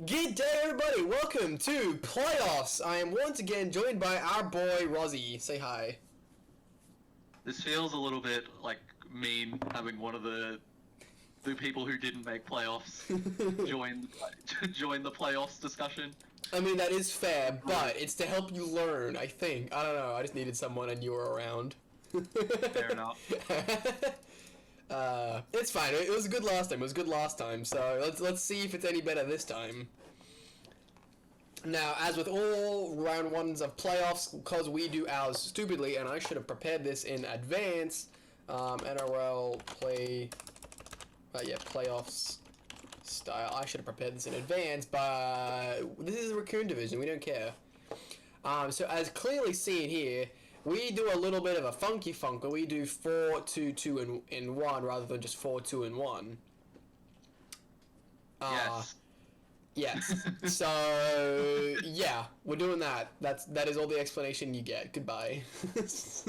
Good day, everybody! Welcome to Playoffs! I am once again joined by our boy, Rozzy. Say hi. This feels a little bit like mean having one of the people who didn't make playoffs join the playoffs discussion. I mean, that is fair, but it's to help you learn, I think. I don't know, I just needed someone and you were around. Fair enough. It's fine. It was good last time. So let's see if it's any better this time. Now, as with all round ones of playoffs, because we do ours stupidly, and I should have prepared this in advance. NRL playoffs style. I should have prepared this in advance, but this is a Raccoon division. We don't care. So as clearly seen here, we do a little bit of a funky funk, where we do 4, 2, 2, and 1 rather than just 4, 2, and 1. Yes. Yes. So yeah, we're doing that. That is all the explanation you get. Goodbye. It's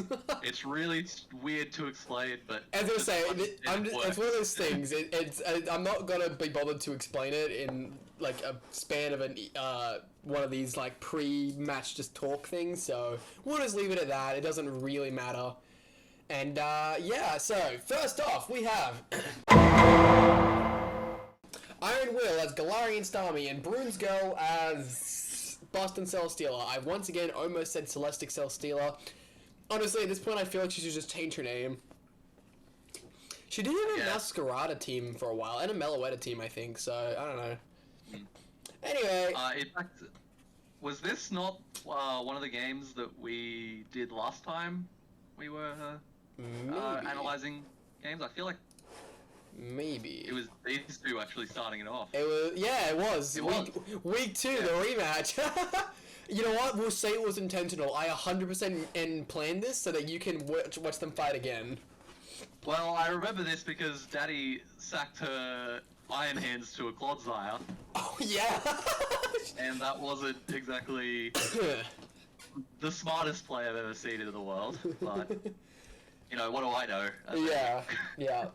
really weird to explain, but as I say, it's one of those things. I'm not gonna be bothered to explain it in like a span of one of these like pre-match just talk things. So we'll just leave it at that. It doesn't really matter. And yeah. So first off, we have Iron Will as Galarian Starmie, and Bruins Girl as Boston Celesteela. I once again almost said Celestic Celesteela. Honestly, at this point, I feel like she should just change her name. She did have a Masquerada team for a while, and a Meloetta team, I think, so I don't know. Anyway. In fact, was this not one of the games that we did last time we were analyzing games? I feel like maybe it was these two actually starting it off. It was, yeah, it was. Week 2, the rematch. You know what? We'll say it was intentional. I 100% planned this so that you can watch them fight again. Well, I remember this because Daddy sacked her Iron Hands to a Clodsire. Oh yeah. And that wasn't exactly the smartest play I've ever seen in the world. But you know, what do I know? Yeah.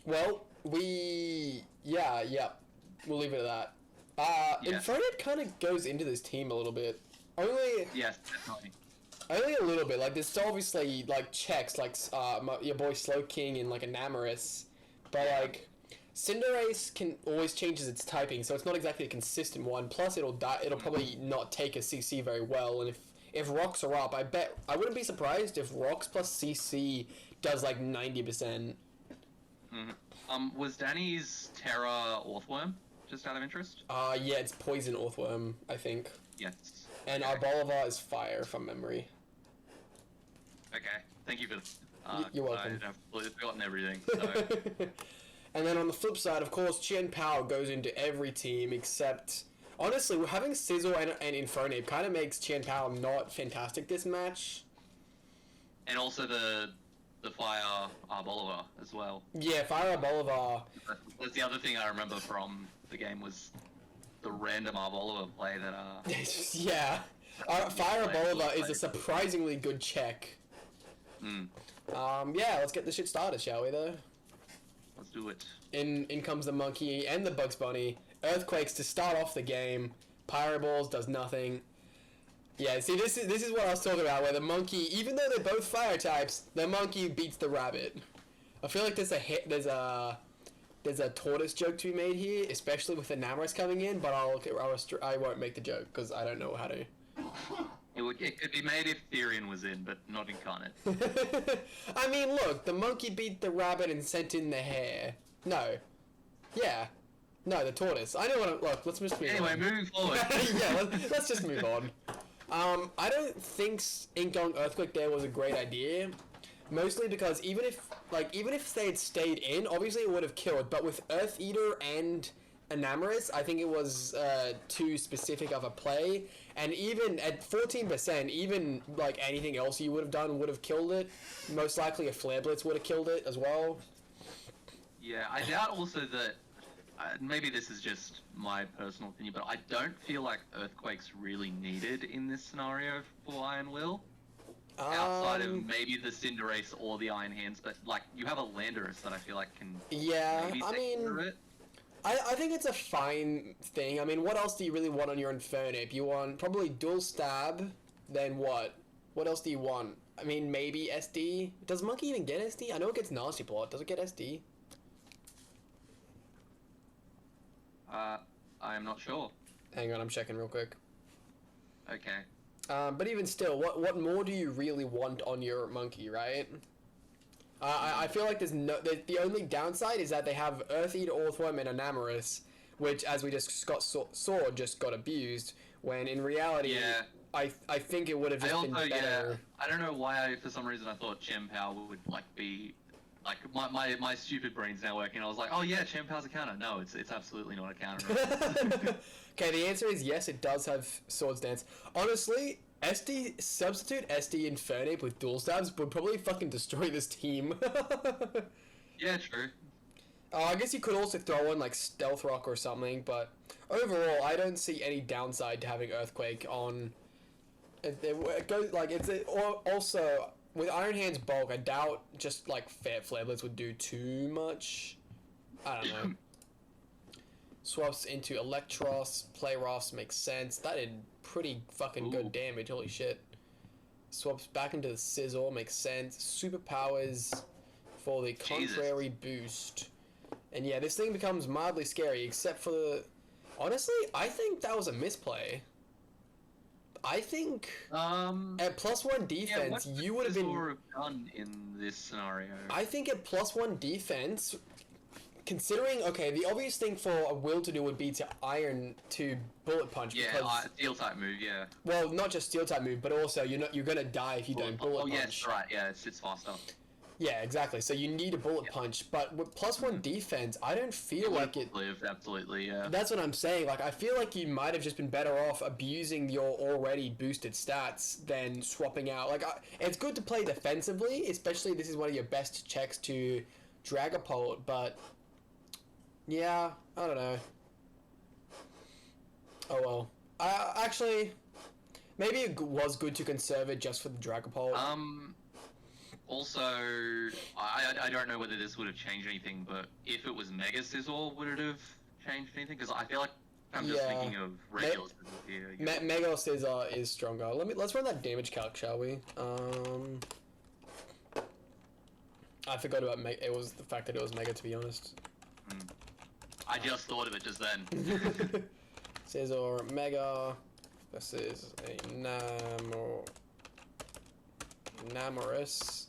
Well, we'll leave it at that. Infernape kind of goes into this team a little bit. Yes, definitely. Only a little bit. Like, there's obviously, like, checks, like, your boy Slowking and, like, Enamorous. But, like, Cinderace can always changes its typing, so it's not exactly a consistent one. Plus, it'll probably not take a CC very well, and if rocks are up, I wouldn't be surprised if rocks plus CC does, like, 90%. Was Danny's Terra Orthworm, just out of interest? Yeah, it's Poison Orthworm, I think. Yes. And Arbolivar is Fire, from memory. Okay, thank you for... You're welcome. I've forgotten everything, so... And then on the flip side, of course, Chen Pao goes into every team except... Honestly, having Sizzle and Infernape kind of makes Chen Pao not fantastic this match. And also the Fire Arbolivar as well. Yeah, Fire Arbolivar. That's the other thing I remember from the game was the random Arbolivar play that... yeah. Fire Arbolivar is a surprisingly good check. Yeah, let's get this shit started, shall we, though? Let's do it. In comes the Monkey and the Bugs Bunny. Earthquakes to start off the game. Pyroballs does nothing. Yeah, see, this is what I was talking about, where the Monkey, even though they're both fire types, the Monkey beats the Rabbit. I feel like there's a tortoise joke to be made here, especially with Enamorous coming in, but I won't make the joke, because I don't know how to. It could be made if Therian was in, but not Incarnate. I mean, look, the Monkey beat the Rabbit and sent in the hare. No. Yeah. No, the tortoise. I know what look, let's just move on. Anyway, moving forward. Yeah, let's just move on. I don't think going Earthquake there was a great idea. Mostly because even if they had stayed in, obviously it would have killed. But with Earth Eater and Enamorous, I think it was too specific of a play. And even at 14%, even like anything else you would have done would have killed it. Most likely a Flare Blitz would have killed it as well. Yeah, I doubt also that. Maybe this is just my personal opinion, but I don't feel like Earthquake's really needed in this scenario for Iron Will. Outside of maybe the Cinderace or the Iron Hands, but like you have a Landorus that I feel like can. Yeah, maybe I take mean, care of it. I think it's a fine thing. I mean, what else do you really want on your Infernape? You want probably dual stab, then what? What else do you want? I mean, maybe SD? Does Monkey even get SD? I know it gets Nasty Plot. Does it get SD? I'm not sure. Hang on, I'm checking real quick. Okay. But even still, what more do you really want on your Monkey, right? I feel like the only downside is that they have Earth Eater, Orthworm, and Enamorus, which, as we just saw, just got abused, when in reality, Yeah. I think it would have just been better. Yeah, I don't know why, for some reason, I thought Chien-Pao would, like, be... Like, my stupid brain's now working. I was like, oh yeah, Chien-Pao's a counter. No, it's absolutely not a counter. Okay, the answer is yes, it does have Swords Dance. Honestly, substitute SD Infernape with dual stabs would probably fucking destroy this team. Yeah, true. I guess you could also throw in like Stealth Rock or something, but overall, I don't see any downside to having Earthquake on. It goes like also with Iron Hand's bulk. I doubt just like Flare Blitz would do too much. I don't know. Swaps into Electros, Playross makes sense. That did pretty fucking good damage, holy shit. Swaps back into the Sizzle, makes sense. Superpowers for the contrary boost. And yeah, this thing becomes mildly scary, except for the... Honestly, I think that was a misplay. I think at +1 defense, you would have been... done in this scenario? I think at +1 defense... Considering, okay, the obvious thing for a Will to do would be to Iron to Bullet Punch. Yeah, because, Steel type move, yeah. Well, not just Steel type move, but also you're gonna die if you don't Bullet Punch. Oh, yes, right, yeah, it's faster. Yeah, exactly. So you need a Bullet Punch, but with +1 defense, I don't feel like it... Lived, absolutely, yeah. That's what I'm saying. Like, I feel like you might have just been better off abusing your already boosted stats than swapping out. Like, it's good to play defensively, especially this is one of your best checks to Dragapult, but... Yeah, I don't know. Oh well. Actually, maybe it was good to conserve it just for the Dragapult. Also, I don't know whether this would have changed anything, but if it was Mega Sizzle, would it have changed anything? Because I feel like I'm just thinking of regular Sizzle here. Mega Sizzle is stronger. Let's run that damage calc, shall we? I forgot about Mega. It was the fact that it was Mega, to be honest. I just thought of it just then. Scizor Mega versus a Namorous.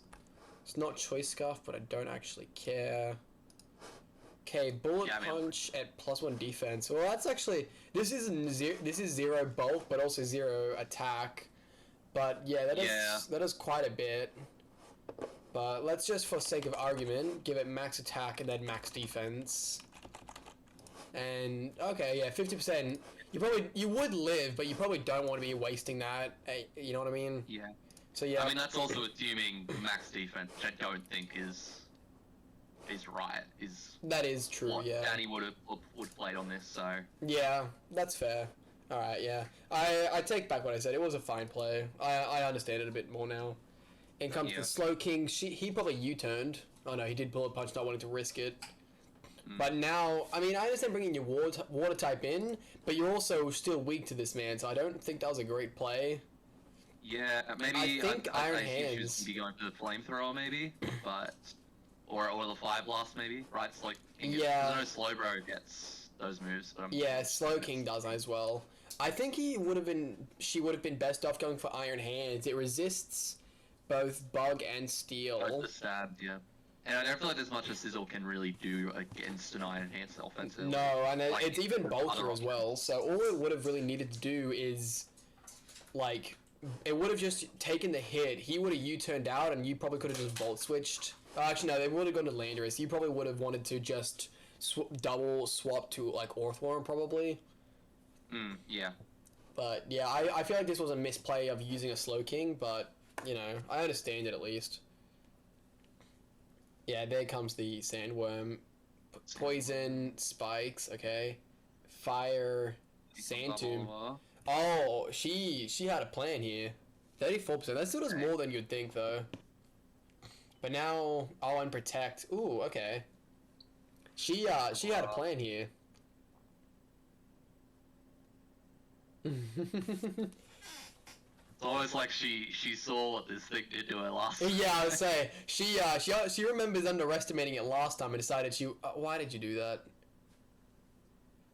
It's not Choice Scarf, but I don't actually care. Okay, Bullet Punch at +1 defense. Well, that's actually this is 0 bulk, but also 0 attack. But yeah, that is quite a bit. But let's just, for sake of argument, give it max attack and then max defense. And okay, yeah, 50%. You would live, but you probably don't want to be wasting that. You know what I mean? Yeah. So yeah. I mean, that's also assuming max defense, which I don't think is right. That is true. What yeah. Danny would played on this, so. Yeah, that's fair. All right, yeah. I take back what I said. It was a fine play. I understand it a bit more now. In comes the Slow King. He probably U-turned. Oh no, he did Bullet Punch, not wanting to risk it. But now, I mean, I understand bringing your water type in, but you're also still weak to this man, so I don't think that was a great play. Yeah, maybe I think Iron Hands Hands. Be going to the Flamethrower, maybe, but or the Fire Blast, maybe. Right? It's like yeah. I know Slowbro gets those moves. But yeah, Slow King does as well. I think she would have been best off going for Iron Hands. It resists both Bug and Steel. Both the stab, yeah. And I don't feel like there's much a Sizzle can really do against an Iron Hands offensive. No, and it's even Bolter as well, so all it would have really needed to do is, like, it would have just taken the hit. He would have U-turned out, and you probably could have just Volt Switched. Actually, no, they would have gone to Landorus. You probably would have wanted to just double swap to, like, Orthworm, probably. Yeah. But, yeah, I feel like this was a misplay of using a Slow King, but, you know, I understand it at least. Yeah, there comes the Sandworm. Poison, Spikes, okay. Fire, Sand Tomb. Oh, she had a plan here. 34%. That still does more than you'd think, though. But now, I'll Unprotect. Ooh, okay. She had a plan here. It's almost like she saw what this thing did to her last time. Yeah, I would say she remembers underestimating it last time and decided why did you do that?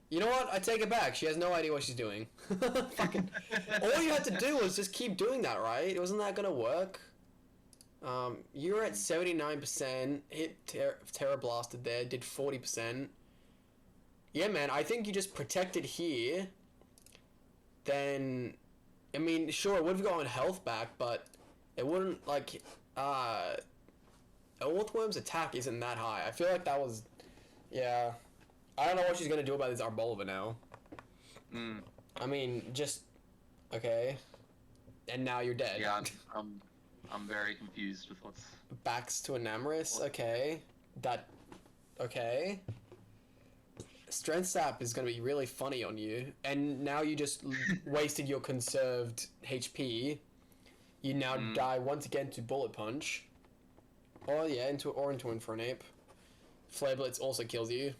You know what? I take it back. She has no idea what she's doing. Fucking, all you had to do was just keep doing that, right? Wasn't that gonna work? You're at 79%. Hit Terra Blasted there. Did 40%. Yeah, man. I think you just protected here. Then, I mean, sure, it would have gotten health back, but it wouldn't like. Earthworm's attack isn't that high. I feel like that was, yeah. I don't know what she's gonna do about this Arboliva now. I mean, just okay. And now you're dead. Yeah, I'm very confused with what's... Backs to Enamorous, okay. Okay. Strength Sap is going to be really funny on you. And now you just wasted your conserved HP. You now die once again to Bullet Punch. Oh yeah, into Infernape. Flare Blitz also kills you.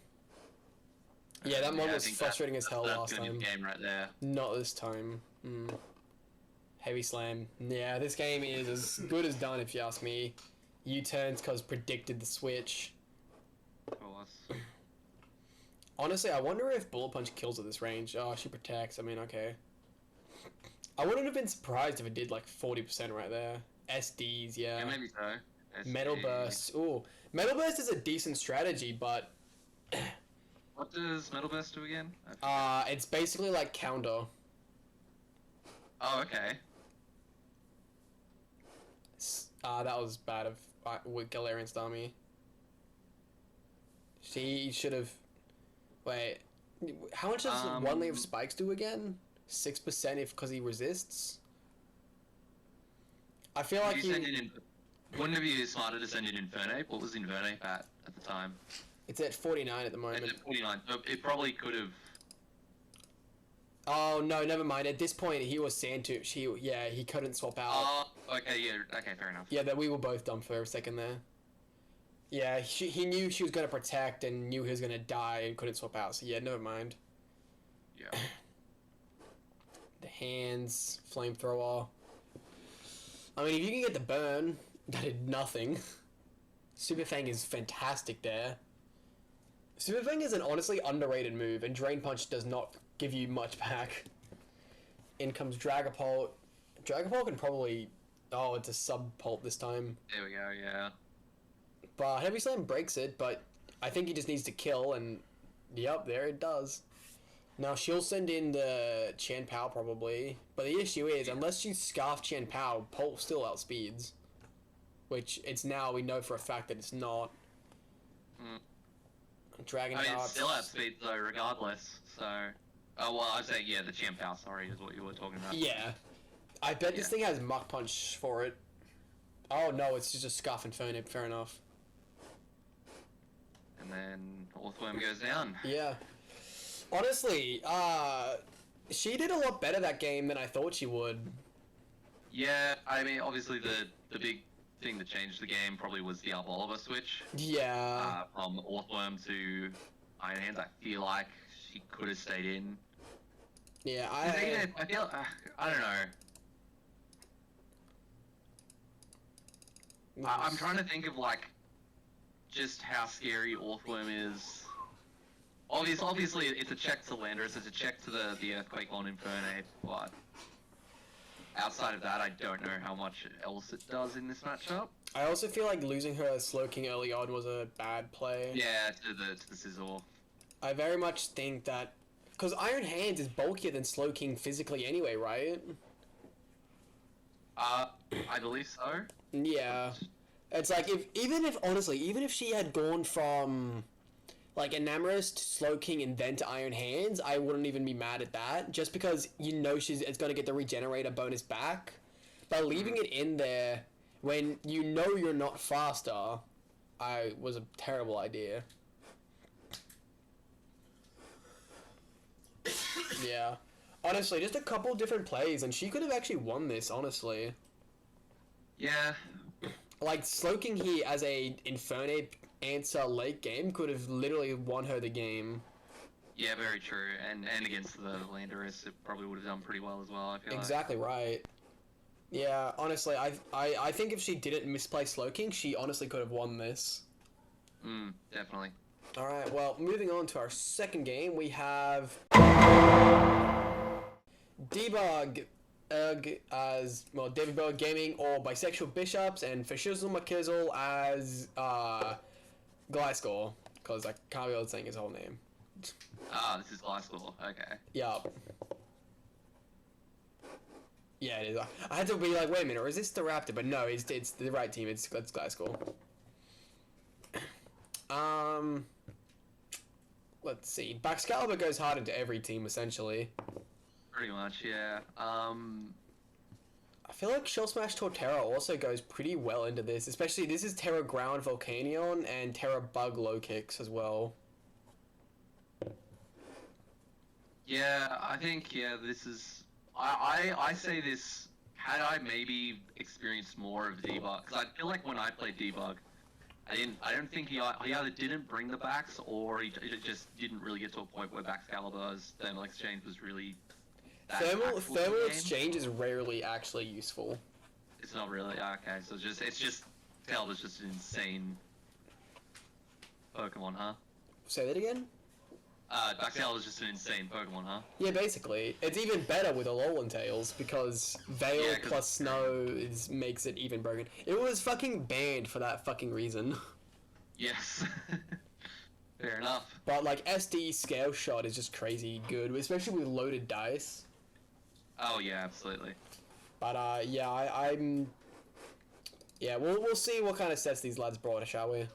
Yeah, that one was frustrating as hell last time. Game right there. Not this time. Heavy Slam. Yeah, this game is as good as done if you ask me. U-turns because predicted the switch. Of course. Honestly, I wonder if Bullet Punch kills at this range. Oh, she protects. I mean, okay. I wouldn't have been surprised if it did like 40% right there. SDs, yeah. Yeah, maybe so. SD. Metal Burst. Ooh. Metal Burst is a decent strategy, but... What does Metal Burst do again? It's basically like counter. Oh, okay. That was bad with Galarian Starmie. She should have... Wait. How much does one Leaf Spikes do again? 6% because he resists? I feel like wouldn't it be smarter to send in Infernape? What was Infernape at the time? It's at 49 at the moment. It's at 49. So it probably could have... Oh, no, never mind. At this point, he was Sandtooth. He couldn't swap out. Oh, okay, yeah, okay, fair enough. Yeah, that we were both dumb for a second there. Yeah, he knew she was going to protect and knew he was going to die and couldn't swap out. So, yeah, never mind. Yeah. The hands, flamethrower. I mean, if you can get the burn, that did nothing. Super Fang is fantastic there. Super Fang is an honestly underrated move, and Drain Punch does not give you much back. In comes Dragapult. Dragapult can probably... Oh, it's a sub-pult this time. There we go, yeah. But Heavy Slam breaks it, but I think he just needs to kill, and... Yep, there it does. Now, she'll send in the Qian Pao, probably. But the issue is, unless you Scarf Qian Pao, Pult still outspeeds. Which, it's now, we know for a fact that it's not. Dragon Darts. It's still outspeeds, though, regardless, so... Oh, well, I'd say, yeah, the Qian Pao, sorry, is what you were talking about. Yeah. I bet this thing has Mach Punch for it. Oh, no, it's just a Scarf Infernape, fair enough. And then Orthworm goes down. Yeah. Honestly, she did a lot better that game than I thought she would. Yeah, I mean, obviously the big thing that changed the game probably was the Arboliva switch. Yeah. From Orthworm to Iron Hands, I feel like she could have stayed in. Yeah, I feel, I don't know. I'm trying to think of, like, just how scary Orthworm is. Obviously, it's a check to Landorus, it's a check to the Earthquake on Infernape, but outside of that, I don't know how much else it does in this matchup. I also feel like losing her Slowking early on was a bad play. Yeah, to the Sizzle. I very much think that... Because Iron Hands is bulkier than Slowking physically anyway, right? I believe so. Yeah. It's like, even if she had gone from... like Enamorous to Slowking and then to Iron Hands, I wouldn't even be mad at that. Just because you know it's going to get the Regenerator bonus back. But leaving it in there when you know you're not faster, was a terrible idea. Yeah. Honestly, just a couple different plays and she could have actually won this, honestly. Yeah. Like, Slowking here as a Infernape answer late game could have literally won her the game. Yeah, very true. And against the Landorus, it probably would have done pretty well as well, I feel Exactly right. Yeah, honestly, I think if she didn't misplay Slowking, she honestly could have won this. Definitely. Alright, well, moving on to our second game, we have Debug as, well, David Bug Gaming or Bisexual Bisharps, and Fashizzle McKizzle as Gliscor, because I can't be able to say his whole name. Ah, this is Gliscor. Okay. Yup. Yeah, it is. I had to be like, wait a minute, or is this the Raptor? But no, it's the right team. It's Gliscor. Let's see. Baxcalibur goes hard into every team essentially. Pretty much, yeah. I feel like Shell Smash Torterra also goes pretty well into this, especially this is Terra Ground Volcanion and Terra Bug Low Kicks as well. Yeah, I think this is. I say this. Had I maybe experienced more of Debug, because I feel like when I played Debug, I don't think he either didn't bring the backs or he just didn't really get to a point where Baxcalibur's thermal exchange was really. Thermal exchange is rarely actually useful. It's not really okay. So it's just Calibur's just an insane Pokemon, huh? Say that again. Baxcalibur is just an insane Pokemon, huh? Yeah, basically. It's even better with Alolan Tails because Veil plus Snow makes it even broken. It was fucking banned for that fucking reason. Yes. Fair enough. But like SD Scale Shot is just crazy good, especially with loaded dice. Oh yeah, absolutely. But yeah, I'm. Yeah, we'll see what kind of sets these lads brought, shall we?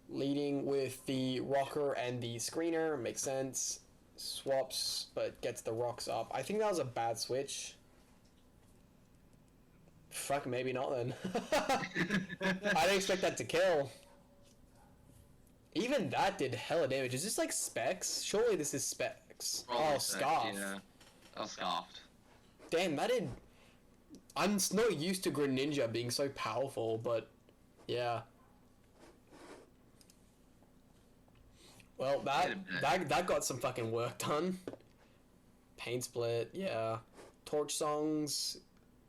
Leading with the rocker and the screener, makes sense. Swaps, but gets the rocks up. I think that was a bad switch. Fuck, maybe not then. I didn't expect that to kill. Even that did hella damage. Is this like Specs? Surely this is Specs. Probably Scarf. Yeah. Oh, Scarfed. Damn, that did... I'm not used to Greninja being so powerful, but... Yeah. Well, that got some fucking work done. Pain Split, yeah. Torch Songs,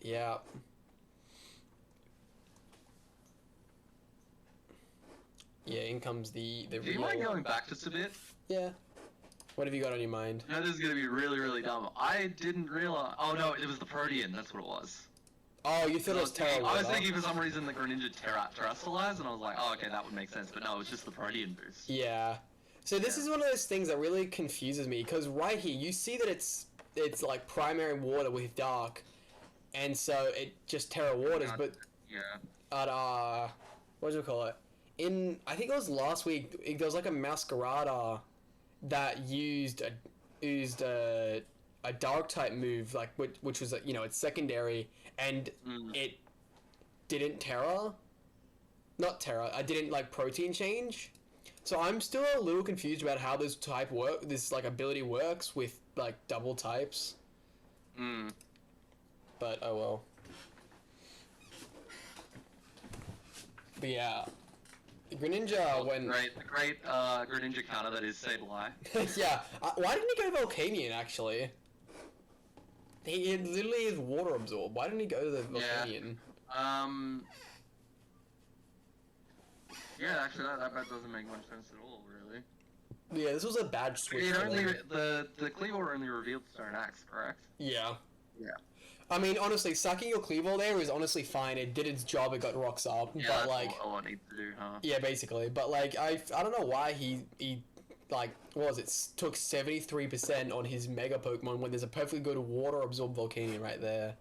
yeah. Yeah, in comes the Do you mind going back just a bit? Yeah. What have you got on your mind? No, this is gonna be really, really dumb. I didn't realize... Oh no, it was the Protean, that's what it was. Oh, you thought it was Terra. I was thinking for some reason the Greninja Terrestrialized, and I was like, oh okay, that would make sense, but no, it was just the Protean boost. Yeah. So this is one of those things that really confuses me, because right here, you see that it's like primary water with dark, and so it just Terra waters, but... Yeah. At, what do you call it? I think it was last week, there was like a Masquerada that used a dark type move, like which was, you know, it's secondary, and it didn't I didn't like protein change. So I'm still a little confused about how this like ability works with like double types. But oh well. But yeah. Greninja when... The great Greninja counter that is Sableye. Yeah. Why didn't he go Volcanion, actually? He literally is water absorb. Why didn't he go to the Volcanion? Yeah, actually that doesn't make much sense at all, really. Yeah, this was a bad switch. The Cleavor only revealed Stone Axe, correct? Yeah. Yeah. I mean, honestly, sucking your Cleavor there is honestly fine. It did its job. It got rocks up. Yeah, but that's like, all it needs to do, huh? Yeah, basically. But like, I don't know why he like, what was it? Took 73% on his Mega Pokemon when there's a perfectly good water absorb Volcanion right there.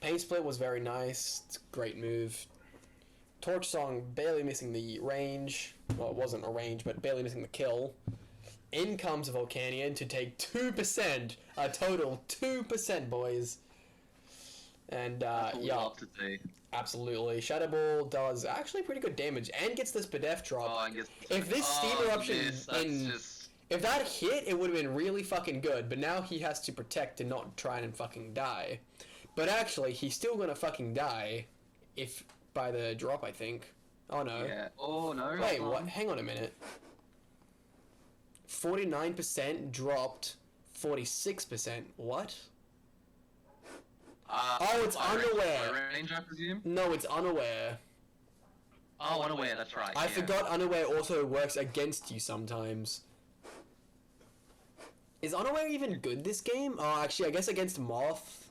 Pain Split was very nice. It's a great move. Torch Song barely missing the range. Well, it wasn't a range, but barely missing the kill. In comes Volcanion to take 2%, a total 2%, boys. And yeah, love to see. Absolutely. Shadow Ball does actually pretty good damage and gets this Spadef drop. Oh, and if this Steam Eruption if that hit, it would have been really fucking good. But now he has to protect to not try and fucking die. But actually, he's still gonna fucking die, if by the drop, I think. Oh no. Yeah. Oh no. Wait, what? Hang on a minute. 49% dropped 46%. What? It's unaware. Range, I presume? No, it's unaware. Oh, unaware, that's right. I forgot unaware also works against you sometimes. Is unaware even good this game? Oh, actually, I guess against Moth.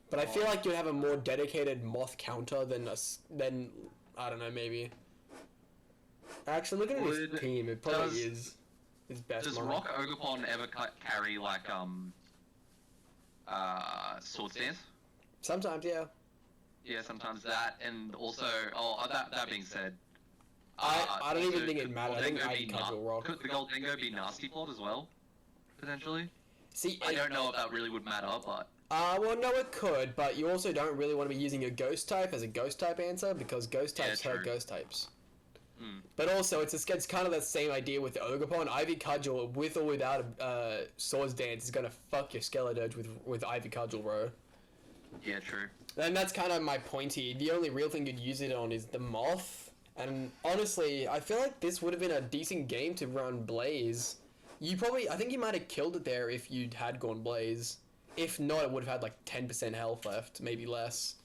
But I feel like you'd have a more dedicated Moth counter than I don't know, maybe. Actually, looking at his team, it probably is his best. Does Rock Ogerpon ever carry like Sword Stance? Sometimes, yeah. Yeah, sometimes that, and also that being said, I don't even think it matters. I think I casual Rock. Could the Goldingo be Nasty Plot as well, potentially? See, I don't know if that really would matter, but. Well, no, it could, but you also don't really want to be using a Ghost type as a Ghost type answer because Ghost types hurt Ghost types. But also, it's kind of the same idea with the Ogerpon. Ivy Cudgel, with or without Swords Dance, is gonna fuck your Skeledirge with Ivy Cudgel, bro. Yeah, true. And that's kind of my point here. The only real thing you'd use it on is the Moth. And honestly, I feel like this would have been a decent game to run Blaze. I think you might have killed it there if you had gone Blaze. If not, it would have had like 10% health left, maybe less.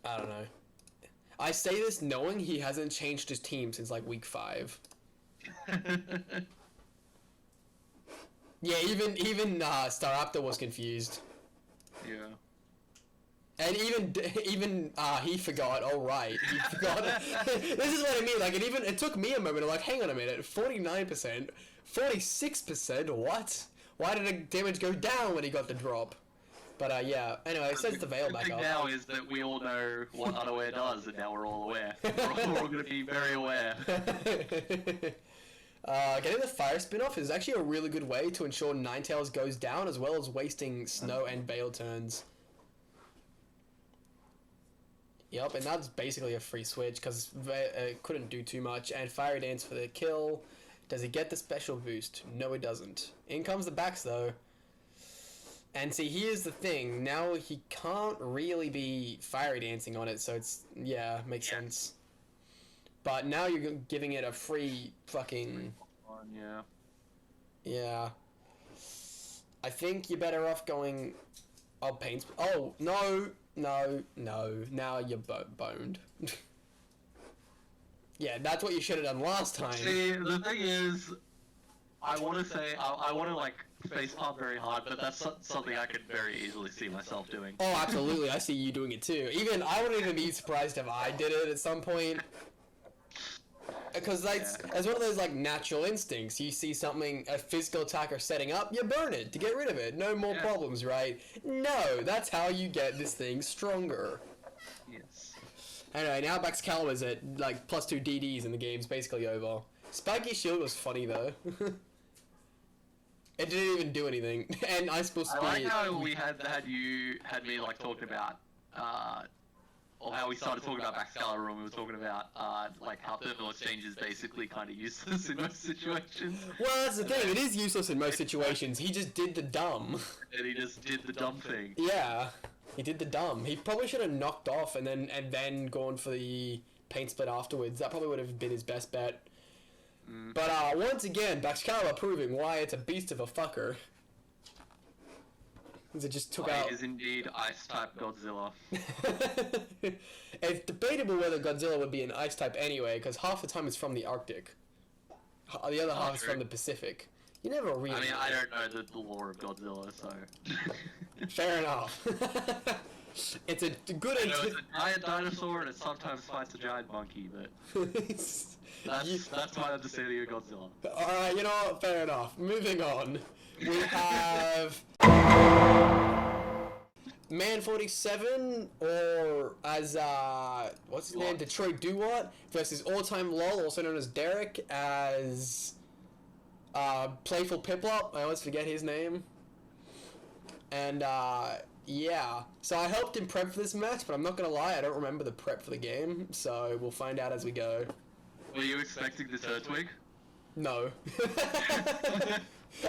I don't know. I say this knowing he hasn't changed his team since like week 5. Yeah, even Staraptor was confused. Yeah. And even he forgot. Oh right, he forgot. This is what I mean. Like it took me a moment. I'm like, hang on a minute. 49%, 46%. What? Why did the damage go down when he got the drop? But yeah. Anyway, it sets the veil back up. The thing now is that we all know what unaware does, and now we're all aware. We're all going to be very aware. Getting the fire spin-off is actually a really good way to ensure Ninetales goes down, as well as wasting Snow and Veil turns. Yep, and that's basically a free switch, because it couldn't do too much. And Fire Dance for the kill. Does he get the special boost? No, he doesn't. In comes the backs, though. And see, here's the thing. Now he can't really be Fire Dancing on it, so it's... Yeah, makes sense. But now you're giving it a free fucking... Yeah. Yeah. I think you're better off going... Oh, pain... Oh, no! No. Now you're boned. Yeah, that's what you should have done last time. See, the thing is... I want to say... I want to, like, facepalm very hard, but that's something I could very easily see myself doing. Oh, absolutely. I see you doing it, too. I wouldn't even be surprised if I did it at some point. Because it's one of those like natural instincts. You see something, a physical attacker setting up, you burn it to get rid of it. No more problems, right? No, that's how you get this thing stronger. Yes. Anyway, now Baxcalabur's at like +2 DDs and the game's basically over. Spiky Shield was funny though. It didn't even do anything, and Ice Bull Speed. I like how we had me like talking about or how we started talking about Baxcalaburn when we were talking about like how thermal exchange is basically kind of useless in most situations. Well, that's the thing. It is useless in most situations. He just did the dumb. And he just did the dumb thing. Yeah, he did the dumb. He probably should have knocked off and then gone for the paint split afterwards. That probably would have been his best bet. But once again, Baxcalibur proving why it's a beast of a fucker. It just took out... It is indeed Ice-type Godzilla. It's debatable whether Godzilla would be an Ice-type anyway, because half the time it's from the Arctic. The other half is from the Pacific. You never really... I mean, I don't know the lore of Godzilla, so... Fair enough. It's a good... I know it's a giant dinosaur, and it sometimes fights a giant monkey, but... That's my understanding of Godzilla. Alright, you know what? Fair enough. Moving on. We have... Man 47, or as, what's his name? Detroit Dewott versus all-time LOL, also known as Derek, as, Playful Piplup. I always forget his name. And, yeah. So I helped him prep for this match, but I'm not gonna lie, I don't remember the prep for the game, so we'll find out as we go. Were you expecting the Turtwig? No.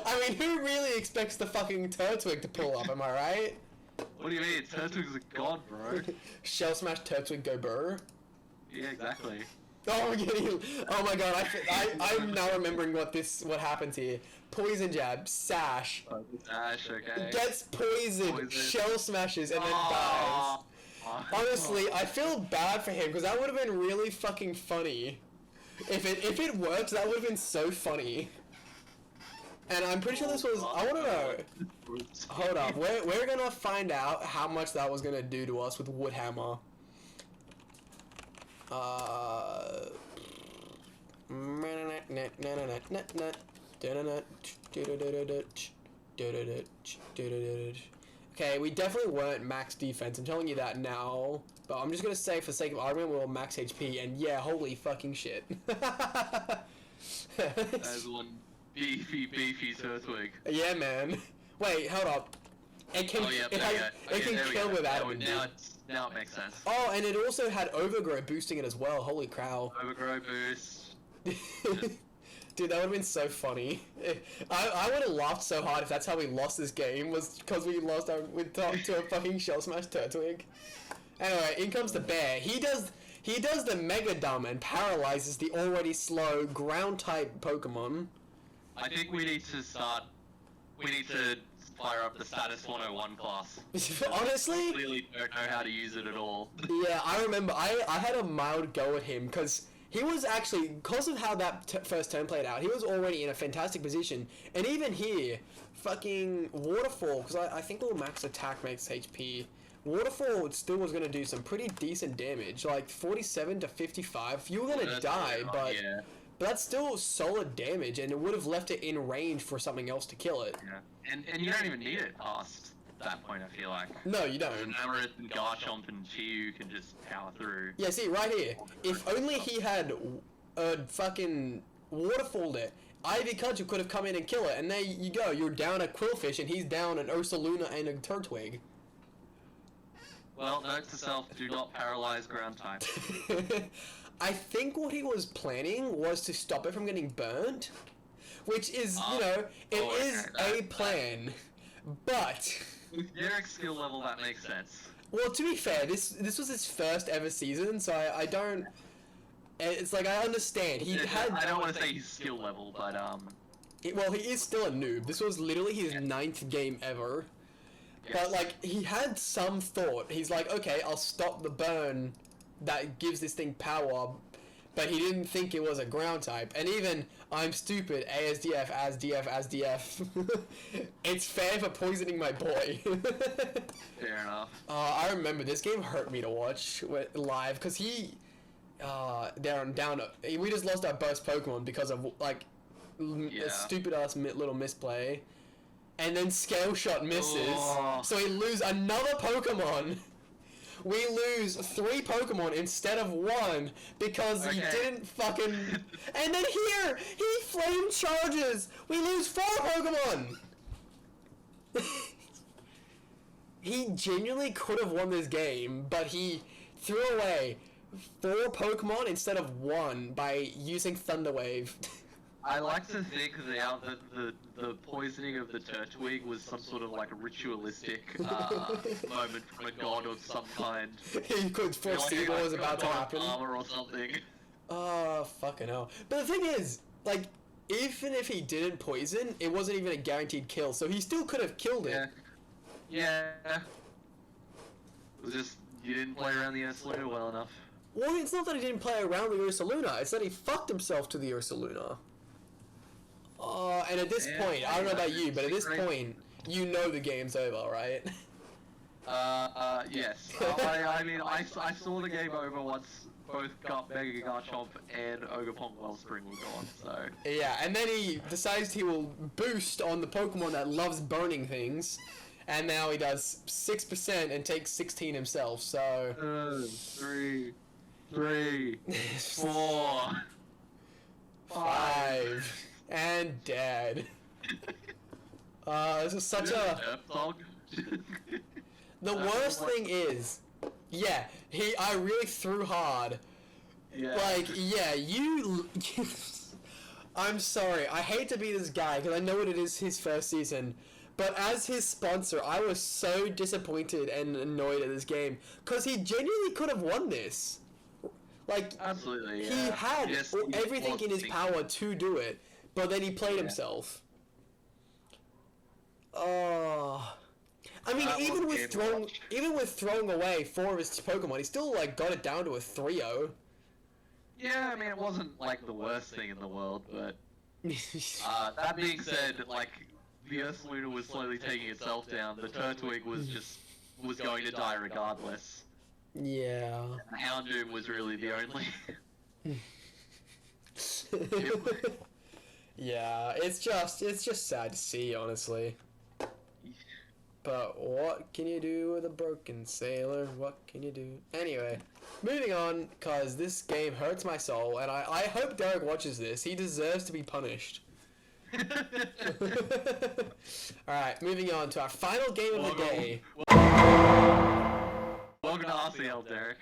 I mean, who really expects the fucking Turtwig to pull up, am I right? What do you mean? Turtwig's a god, bro. Shell Smash Turtwig go burr? Yeah, exactly. Oh my god, I'm now remembering what happens here. Poison jab, sash. Sash, okay. Gets poisoned, shell smashes, and then dies. Oh. Honestly, I feel bad for him because that would have been really fucking funny. If it worked, that would have been so funny. And I'm pretty sure this was. I want to know. Hold up, we're gonna find out how much that was gonna do to us with Woodhammer. Okay, we definitely weren't max defense. I'm telling you that now. But I'm just gonna say, for the sake of argument, we were max HP, and yeah, holy fucking shit. There's one beefy Turtwig. Yeah, man. Wait, hold up. It can kill without it. Now it makes sense. Oh, and it also had Overgrow boosting it as well. Holy cow. Overgrow boost. Dude, that would have been so funny. I would have laughed so hard if that's how we lost this game, was because we lost to a fucking Shell Smash Turtwig. Anyway, in comes the bear. He does the Mega Dumb and paralyzes the already slow ground type Pokemon. I think we need to fire up the Status 101 class. Honestly? I clearly don't know how to use it at all. Yeah, I remember. I had a mild go at him because he was actually, because of how that first turn played out, he was already in a fantastic position. And even here, fucking Waterfall, because I think all max attack makes HP. Waterfall still was going to do some pretty decent damage, like 47 to 55. You were going to die, but that's still solid damage, and it would have left it in range for something else to kill it. Yeah, and you don't even need it past that point, I feel like. No, you don't. Namorith and Garchomp and Chiyu can just power through. Yeah, see, right here. If only he had fucking Waterfalled it, Ivy Cudgel could have come in and kill it, and there you go. You're down a Quillfish, and he's down an Ursaluna and a Turtwig. Well, note to self, do not paralyze ground type. I think what he was planning was to stop it from getting burnt, which is, it is a plan, but... With Derek's skill level, that makes sense. Well, to be fair, this was his first ever season, so I don't... It's like, I understand. I don't want to say his skill level, but, well, he is still a noob. This was literally his 9th game ever. But, like, he had some thought. He's like, okay, I'll stop the burn that gives this thing power, but he didn't think it was a ground type. And even, I'm stupid, ASDF, ASDF. It's fair for poisoning my boy. Fair enough. I remember, this game hurt me to watch live, because he, we just lost our burst Pokemon because of, like, a stupid-ass little misplay. And then Scale Shot misses, so we lose another Pokemon. We lose 3 Pokemon instead of 1 because he didn't fucking... And then here, he flame charges. We lose 4 Pokemon. He genuinely could have won this game, but he threw away 4 Pokemon instead of 1 by using Thunder Wave. I like to think that the poisoning of the Turtwig was some sort of like ritualistic moment from a god of some kind. He could foresee what was about to happen. Armor or something. Oh, fucking hell. But the thing is, like, even if he didn't poison, it wasn't even a guaranteed kill, so he still could have killed it. Yeah. It was just, you didn't play around the Ursaluna well enough. Well, it's not that he didn't play around the Ursaluna, it's that he fucked himself to the Ursaluna. And at this point, I don't know about you, but at this point, you know the game's over, right? Yes. I mean, I saw the game over once both Mega Garchomp and Ogerpon Wellspring were gone, so... Yeah, and then he decides he will boost on the Pokemon that loves burning things, and now he does 6% and takes 16 himself, so... 3, 4... 5... And dead. This is such a... The worst thing is... Yeah, I really threw hard. Yeah. Like, yeah, you... I'm sorry, I hate to be this guy, because I know it is his first season, but as his sponsor, I was so disappointed and annoyed at this game, because he genuinely could have won this. Like, Absolutely, he had everything in his power to do it, but then he played himself. Oh. I mean, even with throwing away 4 of his Pokemon, he still, like, got it down to a 3-0. Yeah, I mean, it wasn't, like, the worst thing in the world, but... that being said, like, the Ursaluna was slowly taking itself down, the Turtwig was going to die regardless. Yeah. And Houndoom was really the only... Yeah, it's just sad to see, honestly. But what can you do with a broken sailor? What can you do? Anyway, moving on, because this game hurts my soul, and I hope Derek watches this. He deserves to be punished. Alright, moving on to our final game of the day. Welcome to RCL, Derek.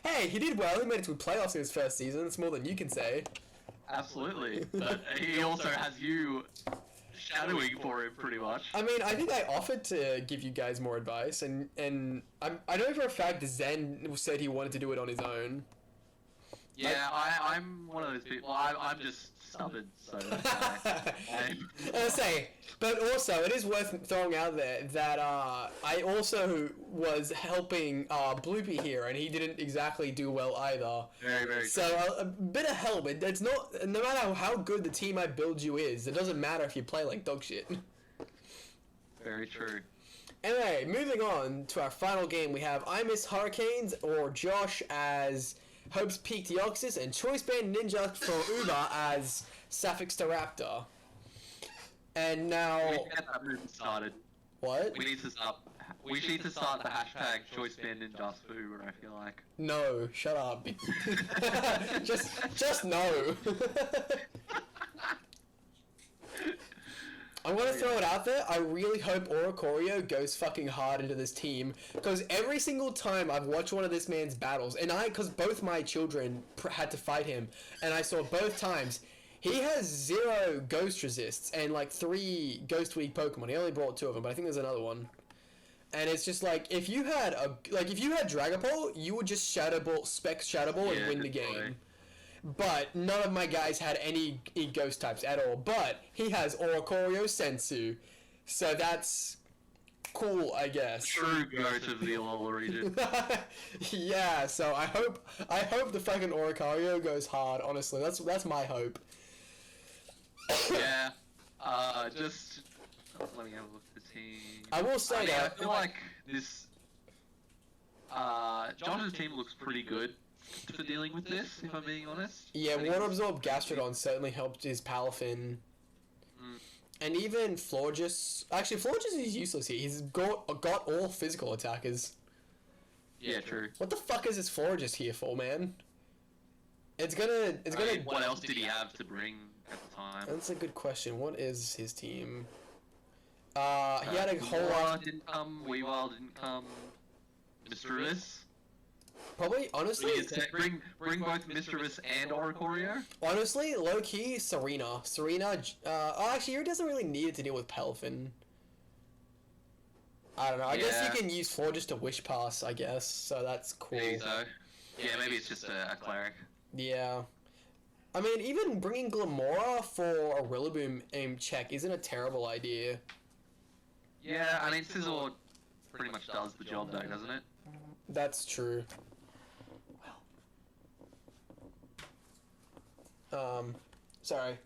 Hey, he did well. He made it to playoffs in his first season. It's more than you can say. Absolutely. But he also has you... shadowing for him, pretty much. I mean, I think I offered to give you guys more advice, and I know for a fact Zen said he wanted to do it on his own. Yeah, I'm one of those people. I'm just stubborn, so. I say, but also it is worth throwing out there that I also was helping Bloopy here, and he didn't exactly do well either. Very, very. So a bit of help. It's not, no matter how good the team I build you is, it doesn't matter if you play like dog shit. Very true. Anyway, moving on to our final game, we have I Miss Hurricanes or Josh as Hope's Peak Deoxys and Choice Band Ninja for Uber as Sapphic Staraptor. And now... We need to get that movement started. What? We need to start the hashtag Choice Band Ninjas for Uber, I feel like. No, shut up. just no. I'm gonna throw it out there. I really hope Oricorio goes fucking hard into this team, because every single time I've watched one of this man's battles, and because both my children had to fight him, and I saw both times, he has 0 ghost resists and like 3 ghost weak Pokemon. He only brought 2 of them, but I think there's another one. And it's just like, if you had Dragapult, you would just Spec Shadow Ball and win the game. But none of my guys had any ghost types at all. But he has Oricorio Sensu. So that's cool, I guess. True goat of the Alola region. Yeah, so I hope the fucking Oricorio goes hard, honestly. That's my hope. Yeah. Just let me have a look at the team. I will say that I feel like this Josh's team looks pretty good for dealing with this, if I'm being honest. Yeah, Water Absorb Gastrodon certainly helped his Palafin. And even Florges... Actually, Florges is useless here. He's got all physical attackers. Yeah, true. What the fuck is this Florges here for, man? It's gonna... What else did he have to bring at the time? That's a good question. What is his team? He had a whole lot... didn't come, Weavile didn't come, Mischievous. Probably, honestly... Bring both Mischievous and Oricorio? Honestly, low-key, Serena. Actually, he doesn't really need it to deal with Palafin. I don't know. I guess you can use Florges to Wish Pass, I guess. So that's cool. Maybe so. Yeah, maybe it's just a cleric. Yeah. I mean, even bringing Glamora for a Rillaboom aim check isn't a terrible idea. Yeah, I mean, Scizor pretty much does the job though, doesn't it? That's true. Sorry.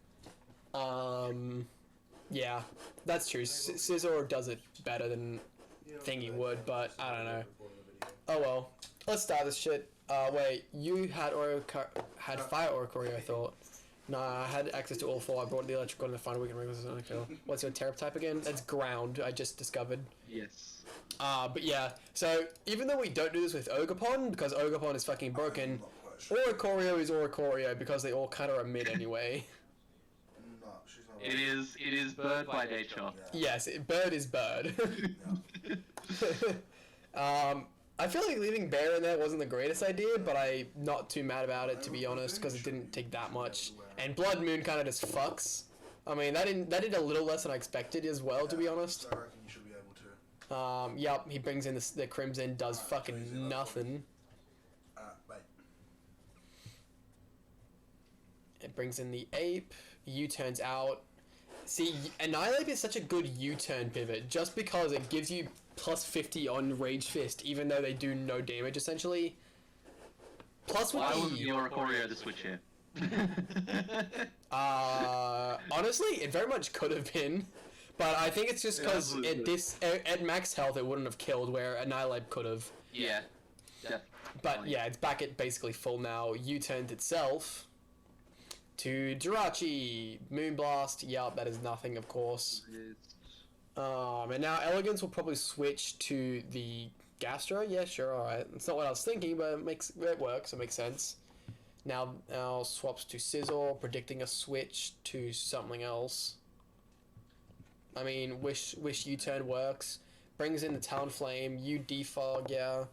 Yeah, that's true. Scizor does it better than Thingy would, but I don't know. Oh well. Let's start this shit. Wait, you had Fire Oricorio, I thought. Nah, I had access to all 4. I brought the electrical in the final weekend regular Sonic Hill. What's your Terra type again? That's ground, I just discovered. Yes. But yeah, so even though we don't do this with Ogerpon, because Ogerpon is fucking broken, Oricorio is Oricorio, because they all kind of are mid anyway. It is bird by nature. Yes, bird is bird. I feel like leaving Bear in there wasn't the greatest idea, but I'm not too mad about it, to be honest, because it didn't take that much. And Blood Moon kind of just fucks. I mean, that did a little less than I expected as well, to be honest. I reckon you should be able to. Yep, he brings in the Crimson, does fucking nothing. Wait. It brings in the Ape. U-turns out. See, Annihilate is such a good U-turn pivot just because it gives you plus 50 on Rage Fist, even though they do no damage essentially. Plus with Why wasn't your Ikorio the switch here? Honestly, it very much could have been, but I think it's just because at max health it wouldn't have killed where Annihilate could have. Yeah. But yeah, it's back at basically full now. U-turned itself to Jirachi. Moonblast. Yup, that is nothing, of course. And now Elegance will probably switch to the Gastro. Yeah, sure, alright. It's not what I was thinking, but it works. It makes sense. Now swaps to Sizzle, predicting a switch to something else. I mean, wish U-turn works. Brings in the Talonflame. You defog, yeah.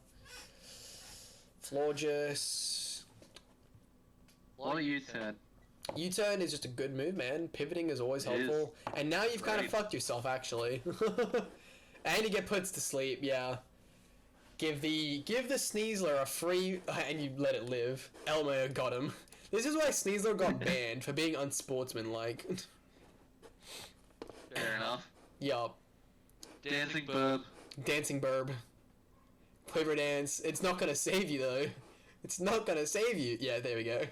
Florges. What a U-turn. U-turn is just a good move, man. Pivoting is always helpful. And now you've kind of fucked yourself, actually. And you get puts to sleep, yeah. Give the Sneasler a free... and you let it live. Elmer got him. This is why Sneasler got banned, for being unsportsmanlike. Fair enough. Yup. Dancing Burb. Dancing Burb. Quiver Dance. It's not gonna save you, though. It's not gonna save you. Yeah, there we go.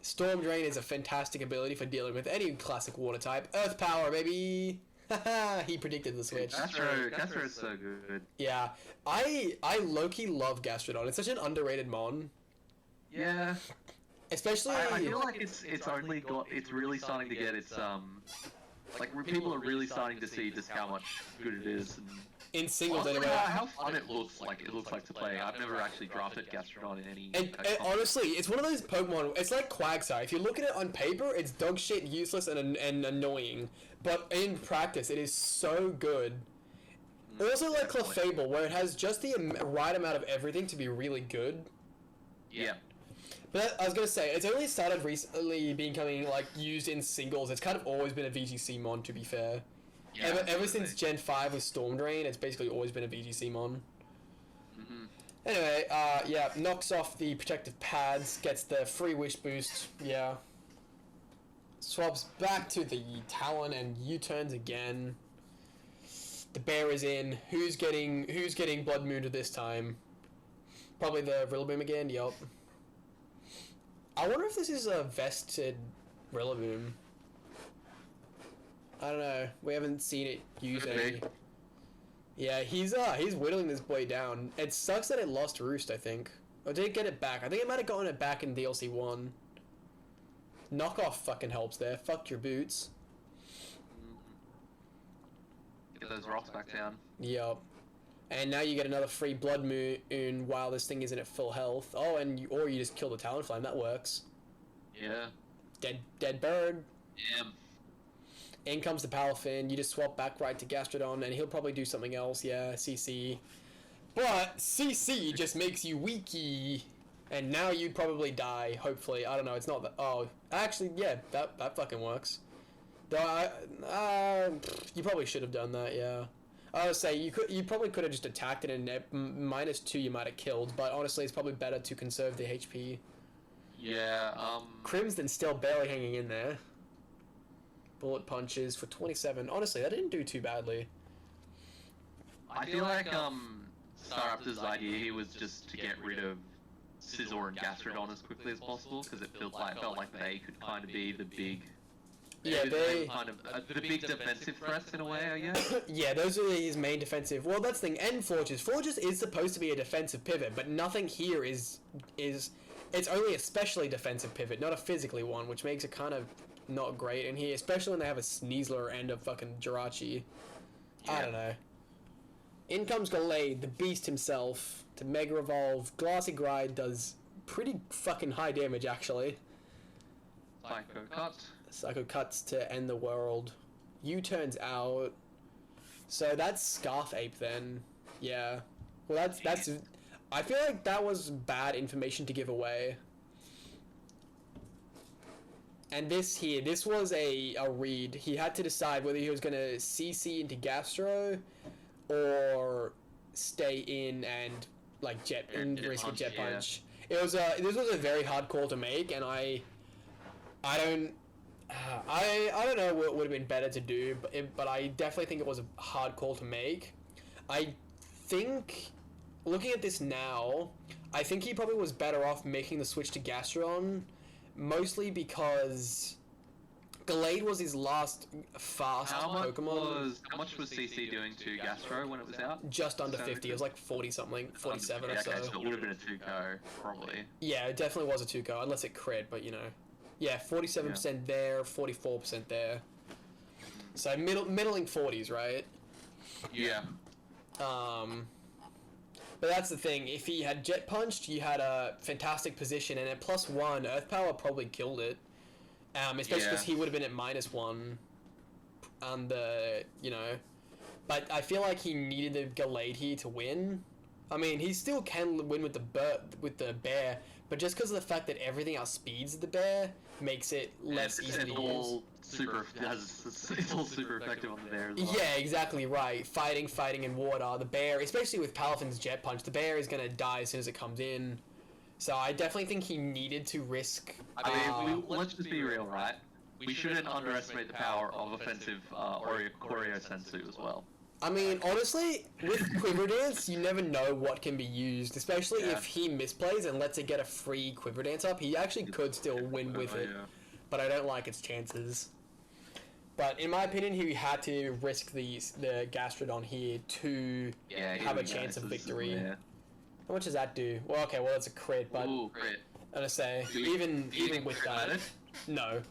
Storm Drain is a fantastic ability for dealing with any classic water type. Earth Power, baby! Haha, he predicted the switch. Gastro is so good. Yeah, I low-key love Gastrodon. It's such an underrated mon. Yeah. Especially... I feel like it's really starting to get its, like, people are really starting to see just how much good it is. And in singles, also, anyway. How fun it looks like to play. I've never actually drafted Gastrodon in any... And honestly, it's one of those Pokemon, it's like Quagsire. If you look at it on paper, it's dog shit, useless, and annoying. But in practice, it is so good. Also like Clefable, where it has just the right amount of everything to be really good. Yeah. But I was gonna say, it's only started recently becoming, like, used in singles. It's kind of always been a VGC mon, to be fair. Yeah, ever since Gen 5 with Storm Drain, it's basically always been a VGC mon. Mm-hmm. Anyway, yeah, knocks off the protective pads, gets the free wish boost, yeah. Swaps back to the Talon and U-turns again. The bear is in. Who's getting Blood Moon this time? Probably the Rillaboom again, yup. I wonder if this is a vested Rillaboom. I don't know. We haven't seen it used any. Yeah, he's whittling this boy down. It sucks that it lost Roost, I think. Or did it get it back? I think it might have gotten it back in DLC 1. Knockoff fucking helps there. Fuck your boots. Get those rocks back down. Yup. And now you get another free Blood Moon while this thing isn't at full health. Oh, or you just kill the Talonflame. That works. Yeah. Dead bird. Yeah. In comes the Palafin. You just swap back right to Gastrodon, and he'll probably do something else. Yeah, CC. But CC just makes you weaky. And now you'd probably die, hopefully. I don't know, it's not that... Oh, actually, yeah, that fucking works. Though, you probably should have done that, yeah. I would say, you probably could have just attacked it, and -2 you might have killed, but honestly, it's probably better to conserve the HP. Yeah, Crimson's still barely hanging in there. Bullet punches for 27. Honestly, that didn't do too badly. I feel like, Staraptor's idea here was just to get rid of Scizor and Gastrodon as quickly as possible, because it felt like they could kind of be the big... Yeah, they kind of the big defensive threats in a way, I guess. Yeah, those are his main defensive. Well, that's the thing. And Florges. Florges is supposed to be a defensive pivot, but nothing here is. It's only a specially defensive pivot, not a physically one, which makes it kind of not great in here, especially when they have a Sneasler and a fucking Jirachi. Yeah. I don't know. In comes Gallade, the beast himself, to Mega Evolve. Glassy Glide does pretty fucking high damage, actually. Psycho Cut. Psycho Cuts to end the world. U-turns out. So that's Scarf Ape then. Yeah. Well, that's... I feel like that was bad information to give away. And this was a read. He had to decide whether he was going to CC into Gastro or stay in and like risk a Jet Punch. This was a very hard call to make, and I I don't. I don't know what would have been better to do, but I definitely think it was a hard call to make. I think, looking at this now, I think he probably was better off making the switch to Gastrodon, mostly because Gallade was his last fast Pokemon. How much was CC doing to Gastro when it was out? Just under 50. It was like 40 something, 47 or so. Okay, so it would have been a 2-co, probably. Yeah, it definitely was a 2-co, unless it crit, but you know. Yeah, 47% there, 44% there. So middling 40s, right? Yeah. But that's the thing. If he had Jet Punched, you had a fantastic position, and at +1, Earth Power probably killed it. Especially because he would have been at -1 on the, you know. But I feel like he needed the Gallade here to win. I mean, he still can win with the bear, but just because of the fact that everything outspeeds the bear makes it less easy to use. It's all super effective on the bear as well. Yeah, exactly right. Fighting in water. The bear, especially with Palafin's Jet Punch, the bear is going to die as soon as it comes in. So I definitely think he needed to risk... I mean, let's just be real, right? We shouldn't underestimate the power of offensive Choreo Sensu as well. I mean, honestly, with Quiver Dance, you never know what can be used, especially if he misplays and lets it get a free Quiver Dance up. He actually could still win with it, but I don't like its chances. But in my opinion, he had to risk the Gastrodon here to have a chance of victory. Yeah. How much does that do? Well, okay, well, it's a crit, but Ooh, crit. I'm gonna say, even with that, no.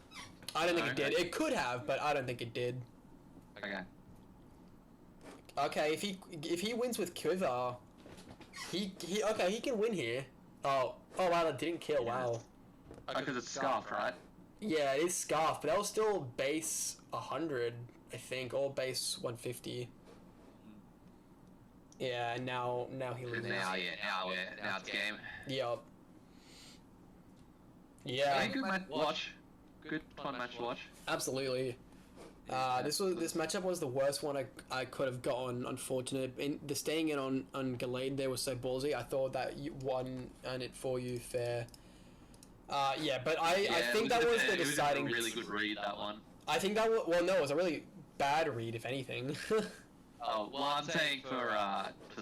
I don't think it did. It could have, but I don't think it did. Okay. Okay, if he wins with Quiver, he can win here. Oh wow, that didn't kill. Wow. Because it's Scarf, right? Yeah, it is Scarf, but that was still base 100, I think, or base 150. Yeah, and now he loses. Now it's game. Yep. Yeah. Good match to watch. Good fun match to watch. Absolutely. This matchup was the worst one I could have gotten. Unfortunate. The staying in on Gallade there was so ballsy. I thought that you won and it for you fair. Yeah, but I think that was the deciding. It was a really good read, that one. I think that it was a really bad read, if anything. Oh well, I'm saying for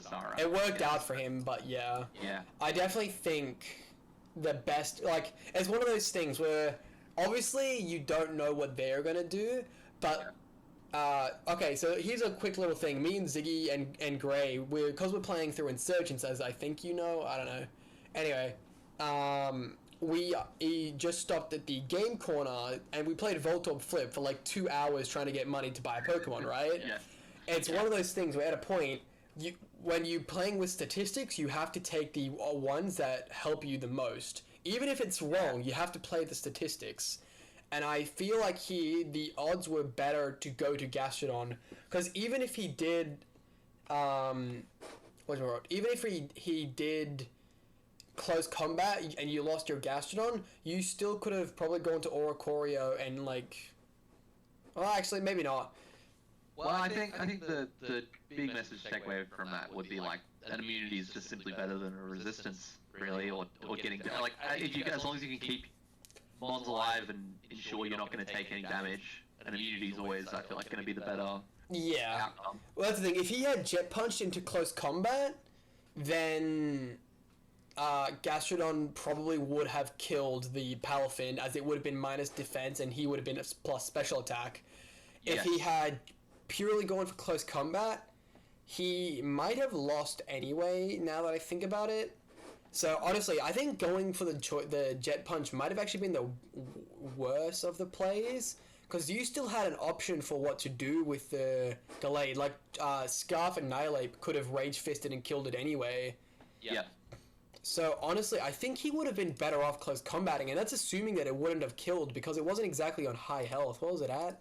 Sarah. It worked out for him, but yeah. Yeah. I definitely think the best, like, it's one of those things where obviously you don't know what they're gonna do, but okay, so here's a quick little thing. Me and Ziggy and Gray, because we're playing through Insurgents, as I think you know, I don't know. Anyway, he just stopped at the game corner and we played Voltorb Flip for like 2 hours trying to get money to buy a Pokemon, right? Yeah. It's one of those things where at a point, when you're playing with statistics, you have to take the ones that help you the most. Even if it's wrong, you have to play the statistics. And I feel like the odds were better to go to Gastrodon, because even if he did, even if he did close combat and you lost your Gastrodon, you still could have probably gone to Oricorio and well, actually maybe not. Well, I think the big message takeaway from that would be like an immunity is just simply better than a resistance, really, or getting like as long as you can keep Mons alive and ensure you're not going to take any damage, an immunity is always, I feel like, going to be the better outcome. Well, that's the thing. If he had Jet Punched into close combat, then Gastrodon probably would have killed the Palafin, as it would have been minus defense and he would have been a plus special attack. If he had purely gone for close combat, he might have lost anyway, now that I think about it. So honestly, I think going for the Jet Punch might have actually been the worst of the plays, because you still had an option for what to do with the Gallade. Like Scarf and Annihilate could have Rage Fisted and killed it anyway. Yeah. So honestly, I think he would have been better off close combating, and that's assuming that it wouldn't have killed, because it wasn't exactly on high health. What was it at?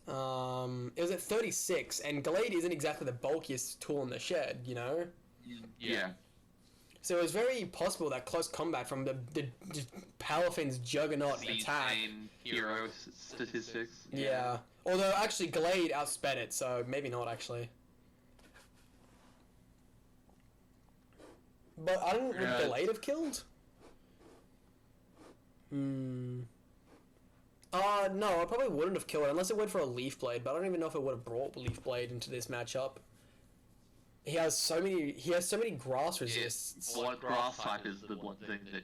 It was at 36, and Gallade isn't exactly the bulkiest tool in the shed, you know? Yeah. So it was very possible that close combat from the Palafin's juggernaut attack. Hero statistics. Yeah. Although, actually, Gallade outsped it, so maybe not, actually. But would Gallade have killed? No, I probably wouldn't have killed it unless it went for a Leaf Blade, but I don't even know if it would have brought Leaf Blade into this matchup. He has so many grass resists. Well, what grass type is the one thing that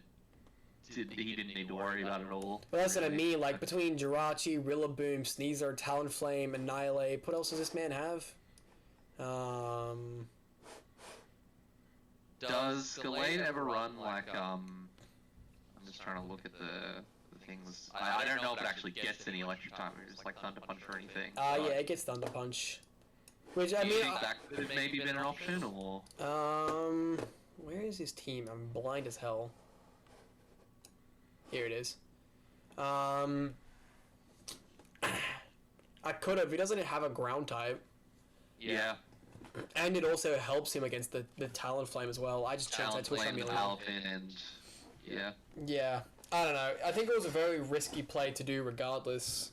he didn't need to worry about at all? But that's what I mean, like, between Jirachi, Rillaboom, Sneasel, Talonflame, Annihilate, what else does this man have? Does Gallade ever run, like, I'm just trying to look at the things. I don't know if it actually gets any electric type moves, like Thunder Punch or anything. Yeah, it gets Thunder Punch. Which, I Do you mean... think that could have maybe been an option, or...? Where is his team? I'm blind as hell. Here it is. I could have. He doesn't have a ground type. Yeah. And it also helps him against the Talonflame as well. I just changed that to a Chameleon. And yeah. Yeah. I don't know. I think it was a very risky play to do regardless.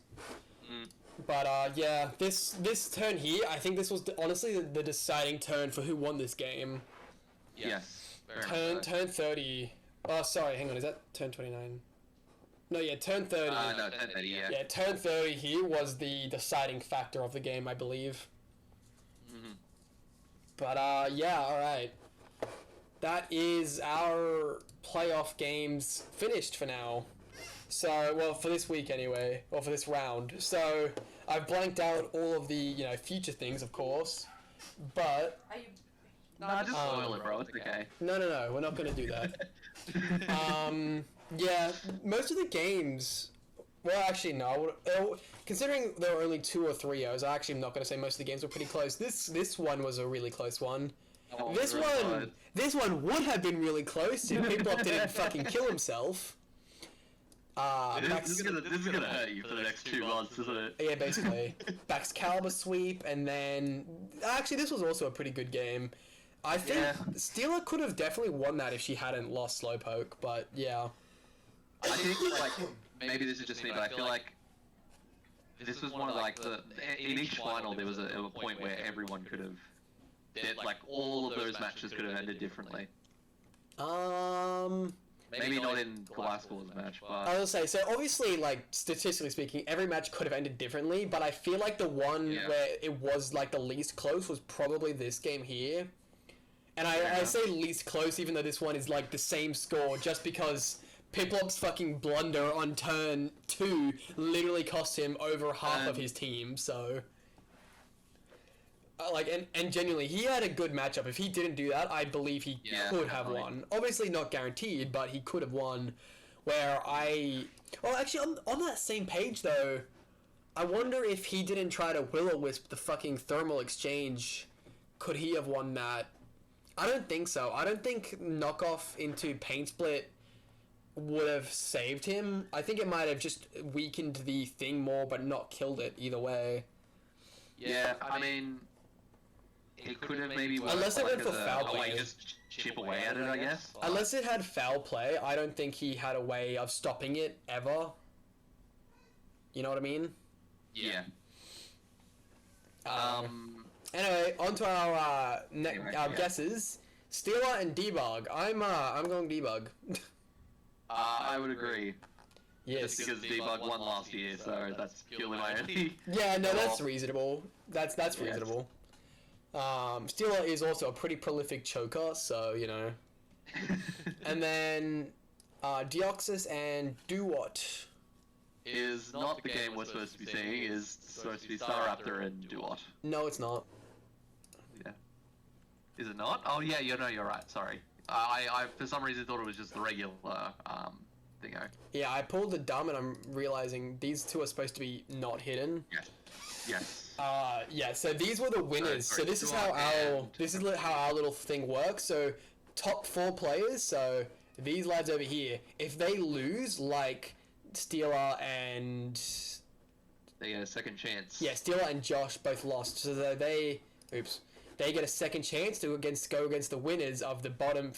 But yeah, this turn here, I think this was honestly the deciding turn for who won this game. Yes. Turn 30. Oh, sorry, hang on. Is that turn 29? No, yeah, turn 30. No, turn 30, yeah. Yeah, turn 30 here was the deciding factor of the game, I believe. But, yeah, alright. That is our playoff games finished for now. So, well, for this week anyway, or for this round. So, I've blanked out all of the, future things, of course. But... No, just spoil it, bro. It's okay. No, we're not going to do that. Yeah, most of the games... Well, actually, no. Considering there were only 2 or 3 O's, I actually am not going to say most of the games were pretty close. This one was a really close one. Oh, this one would have been really close if Piplup didn't fucking kill himself. This is gonna hurt you for the next 2 months, isn't it? Yeah, basically. Baxcalibur sweep, and then... Actually, this was also a pretty good game. I think Steela could have definitely won that if she hadn't lost Slowpoke, but yeah. I think, like, maybe this is just me, but I feel like this was one of, like, in each final there was a point where everyone could have, like, all of those matches could have ended differently. Maybe not in Gliscor's match, but... I was gonna say, so obviously, like, statistically speaking, every match could have ended differently, but I feel like the one where it was, like, the least close was probably this game here. And I say least close, even though this one is, like, the same score, just because Piplup's fucking blunder on turn 2 literally cost him over half of his team, so... like, and genuinely, he had a good matchup. If he didn't do that, I believe he could have won. Obviously not guaranteed, but he could have won. Where well, actually, on that same page, though, I wonder if he didn't try to Will-O-Wisp the fucking Thermal Exchange, could he have won that? I don't think so. I don't think knockoff into Pain Split would have saved him. I think it might have just weakened the thing more, but not killed it either way. Yeah, I mean... It could have maybe worked. Unless it went for foul play. Just chip away at it, I guess. Unless it had foul play, I don't think he had a way of stopping it ever. You know what I mean? Yeah. Anyway, on to our guesses. Steela and Debug. I'm going Debug. I would agree. Yes. Just because Debug won last year, so that's purely my only... Yeah, no, that's reasonable. That's reasonable. Steela is also a pretty prolific choker, so, And then, Deoxys and Dewott. Is not the game we're supposed to be seeing, is supposed to be Staraptor and Dewott. No, it's not. Yeah. Is it not? Oh, yeah, you're right, sorry. I for some reason thought it was just the regular, thingo. Yeah, I pulled the dumb and I'm realizing these two are supposed to be not hidden. Yes. Yeah, so these were the winners. So this is how our little thing works. So top 4 players, so these lads over here, if they lose, like Steela and... They get a second chance. Yeah, Steela and Josh both lost. So they get a second chance to go against the winners of the bottom,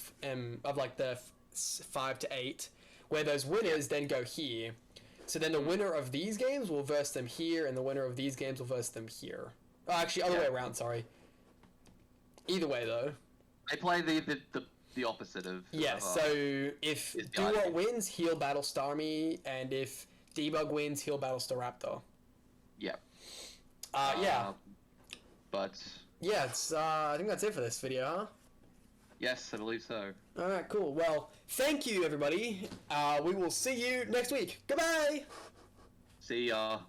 of like the 5 to 8, where those winners then go here. So then the winner of these games will verse them here, and the winner of these games will verse them here. Oh, actually, other way around, sorry. Either way, though. They play the opposite of... Yeah, so if Dewott wins, he'll battle Starmie, and if Debug wins, he'll battle Staraptor. Yeah. Yeah. But... Yeah, it's, I think that's it for this video, huh? Yes, I believe so. Alright, cool. Well, thank you, everybody. We will see you next week. Goodbye! See ya.